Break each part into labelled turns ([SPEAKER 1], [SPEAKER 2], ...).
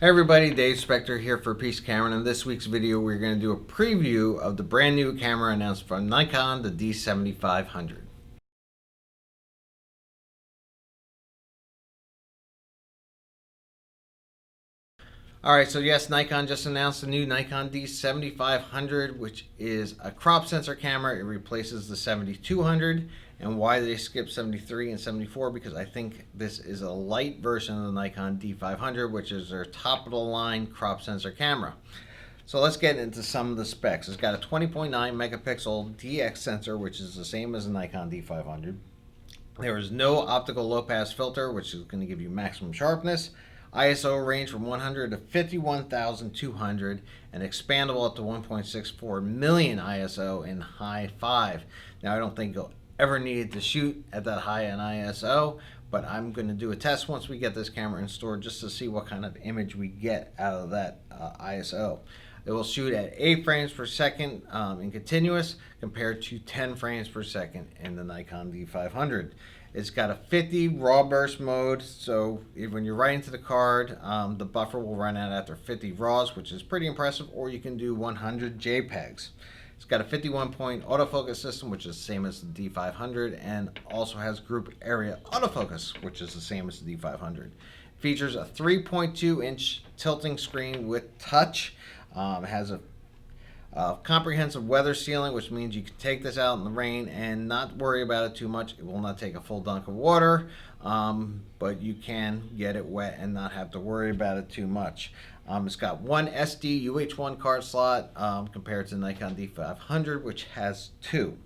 [SPEAKER 1] Hey everybody, Dave Spector here for Peace Camera, and in this week's video we're going to do a preview of the brand new camera announced from Nikon, the D7500. Alright, so yes, Nikon just announced the new Nikon D7500, which is a crop sensor camera. It replaces the 7200. And why they skip 73 and 74? Because I think this is a light version of the Nikon D500, which is their top of the line crop sensor camera. So let's get into some of the specs. It's got a 20.9 megapixel DX sensor, which is the same as the Nikon D500. There is no optical low pass filter, which is going to give you maximum sharpness. ISO range from 100 to 51,200 and expandable up to 1.64 million ISO in high 5. Now I don't think you'll ever need to shoot at that high an ISO, but I'm going to do a test once we get this camera in store just to see what kind of image we get out of that ISO. It will shoot at 8 frames per second in continuous compared to 10 frames per second in the Nikon D500. It's got a 50 raw burst mode, so when you're writing to the card, the buffer will run out after 50 raws, which is pretty impressive, or you can do 100 JPEGs. It's got a 51-point autofocus system, which is the same as the D500, and also has group area autofocus, which is the same as the D500. It features a 3.2-inch tilting screen with touch. It has a comprehensive weather sealing, which means you can take this out in the rain and not worry about it too much. It will not take a full dunk of water, but you can get it wet and not have to worry about it too much. It's got one SD UH1 card slot compared to the Nikon D500, which has 2.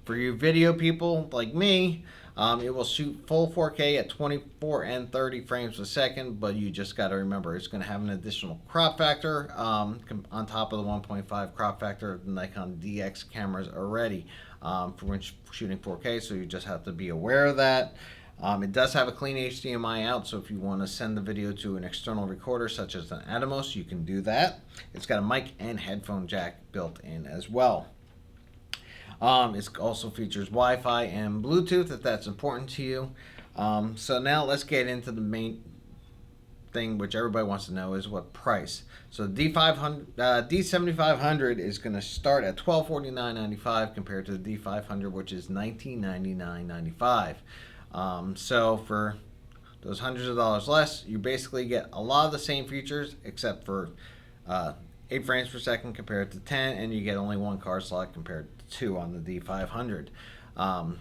[SPEAKER 1] For you video people like me, it will shoot full 4K at 24 and 30 frames per second, but you just got to remember it's going to have an additional crop factor on top of the 1.5 crop factor of the Nikon DX cameras already for when shooting 4K, so you just have to be aware of that. It does have a clean HDMI out, so if you want to send the video to an external recorder such as an Atomos, you can do that. It's got a mic and headphone jack built in as well. It also features Wi-Fi and Bluetooth if that's important to you. So now let's get into the main thing which everybody wants to know is what price. So D7500 is going to start at $1249.95 compared to the D500, which is $1999.95. So for those hundreds of dollars less, you basically get a lot of the same features except for 8 frames per second compared to 10, and you get only 1 card slot compared to 2 on the D500.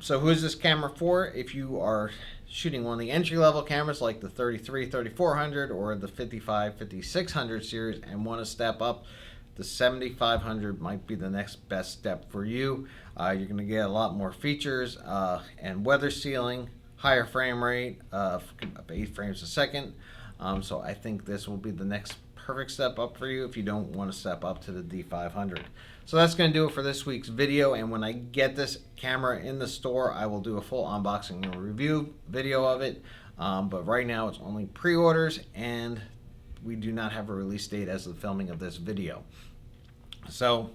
[SPEAKER 1] So who is this camera for? If you are shooting one of the entry-level cameras like the 33-3400 or the 55-5600 series and want to step up, the 7500 might be the next best step for you. You're going to get a lot more features and weather sealing, higher frame rate of 8 frames a second. So I think this will be the next perfect step up for you if you don't want to step up to the D500. So that's going to do it for this week's video, and when I get this camera in the store, I will do a full unboxing and review video of it. But right now it's only pre-orders, and we do not have a release date as of the filming of this video. So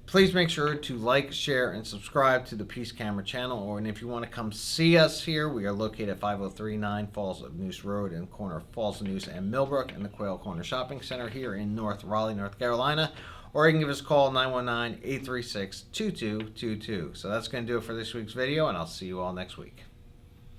[SPEAKER 1] please make sure to like, share, and subscribe to the Peace Camera channel. And if you want to come see us here, we are located at 5039 Falls of Neuse Rd in the corner of Falls of Neuse and Millbrook in the Quail Corner Shopping Center here in North Raleigh, North Carolina. Or you can give us a call, 919-836-2222. So that's going to do it for this week's video, and I'll see you all next week.